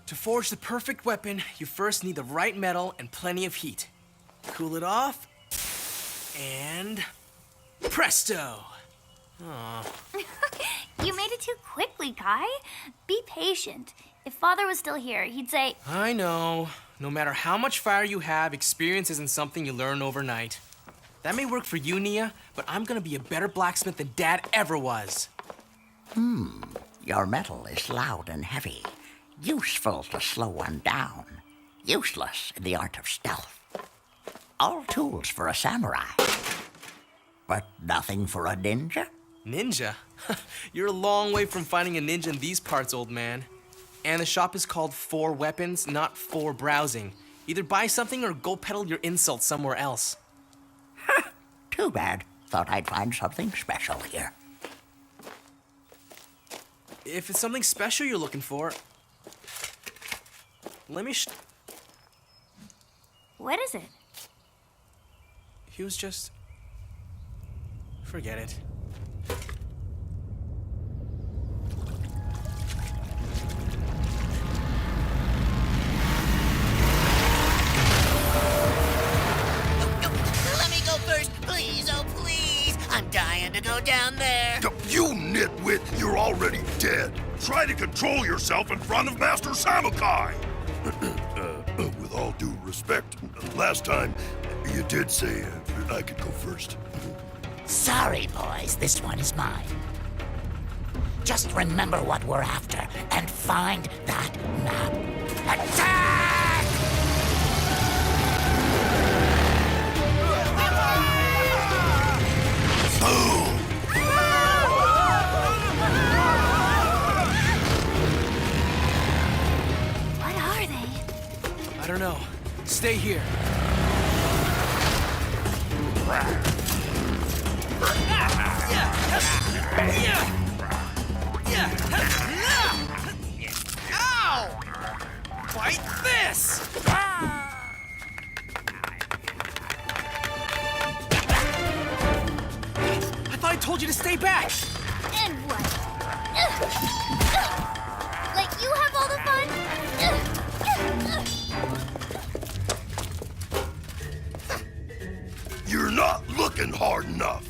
To forge the perfect weapon, you first need the right metal and plenty of heat. Cool it off, and presto! Aw. You made it too quickly, Kai. Be patient. If Father was still here, he'd say... I know. No matter how much fire you have, experience isn't something you learn overnight. That may work for you, Nia, but I'm gonna be a better blacksmith than Dad ever was. Your metal is loud and heavy. Useful to slow one down. Useless in the art of stealth. All tools for a samurai. But nothing for a ninja? Ninja? You're a long way from finding a ninja in these parts, old man. And the shop is called Four Weapons, not for browsing. Either buy something or go peddle your insults somewhere else. Too bad. Thought I'd find something special here. If it's something special you're looking for, let me What is it? He was just... Forget it. Let me go first, please, oh please. I'm dying to go down there. You nitwit, you're already dead. Try to control yourself in front of Master Samukai. With all due respect, last time you did say I could go first. Sorry, boys. This one is mine. Just remember what we're after and find that map. Attack! Boom! What are they? I don't know. Stay here. Ow! Fight this! I thought I told you to stay back! And what? Let you have all the fun? You're not looking hard enough.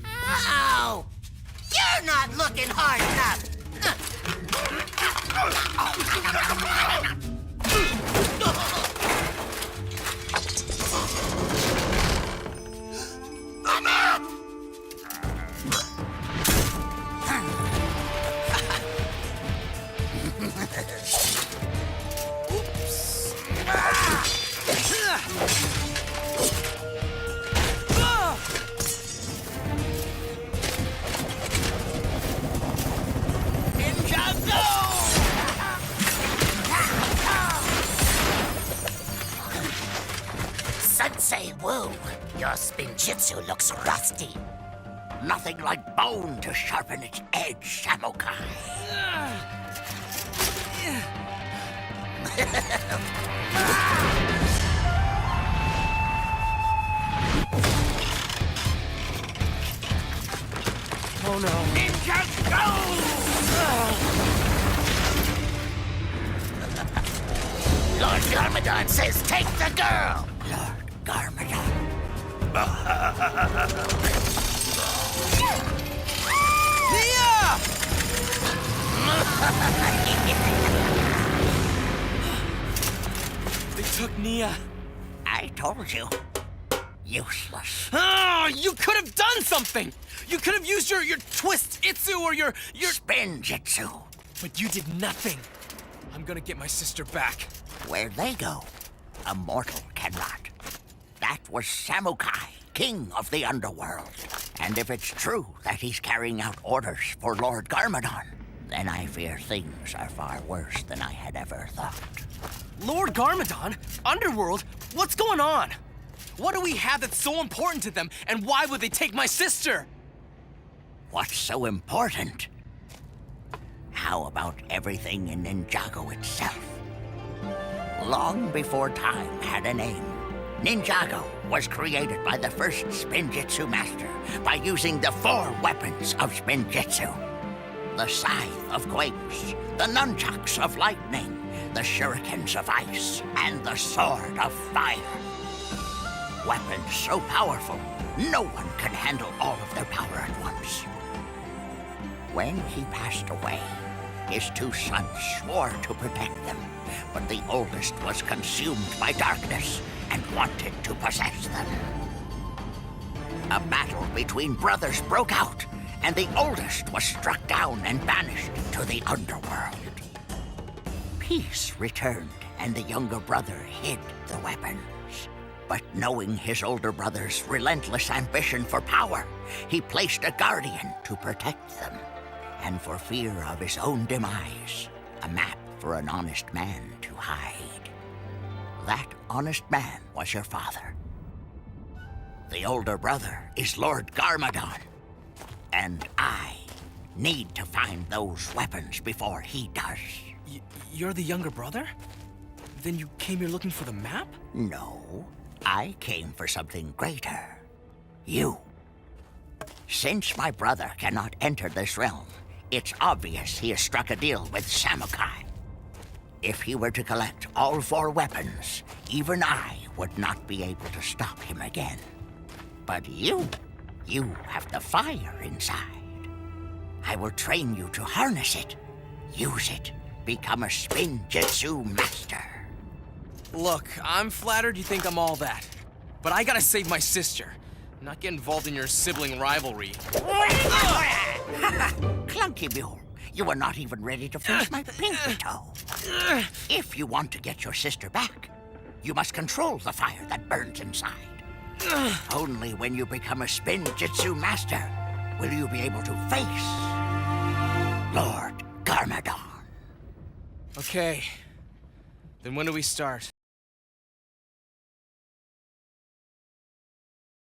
Ow! You're not looking hard enough. Sensei Wu, your spinjitzu looks rusty. Nothing like bone to sharpen its edge, Samukai. Oh no. Ninjago! Lord Garmadon says take the girl! Lord Garmadon. Nia! They took Nia. I told you. Useless. Oh, you could have done something! You could have used your twist itsu or your... Spinjitzu. But you did nothing. I'm gonna get my sister back. Where'd they go? A mortal cannot. That was Samukai, king of the underworld. And if it's true that he's carrying out orders for Lord Garmadon, then I fear things are far worse than I had ever thought. Lord Garmadon? Underworld? What's going on? What do we have that's so important to them, and why would they take my sister? What's so important? How about everything in Ninjago itself? Long before time had a name, Ninjago was created by the first Spinjitzu master by using the 4 weapons of Spinjitzu. The scythe of quakes, the nunchucks of lightning, the shurikens of ice, and the sword of fire. Weapons so powerful, no one can handle all of their power at once. When he passed away, his two sons swore to protect them, but the oldest was consumed by darkness and wanted to possess them. A battle between brothers broke out, and the oldest was struck down and banished to the underworld. Peace returned, and the younger brother hid the weapons. But knowing his older brother's relentless ambition for power, he placed a guardian to protect them. And for fear of his own demise, a map for an honest man to hide. That honest man was your father. The older brother is Lord Garmadon. And I need to find those weapons before he does. You're the younger brother? Then you came here looking for the map? No, I came for something greater. You. Since my brother cannot enter this realm, it's obvious he has struck a deal with Samukai. If he were to collect all 4 weapons, even I would not be able to stop him again. But you have the fire inside. I will train you to harness it, use it, become a spinjitzu master. Look, I'm flattered you think I'm all that. But I gotta save my sister. Not get involved in your sibling rivalry. Clunky Mule, you are not even ready to face my pinky toe. If you want to get your sister back, you must control the fire that burns inside. Only when you become a spinjitzu master will you be able to face Lord Garmadon. Okay. Then when do we start?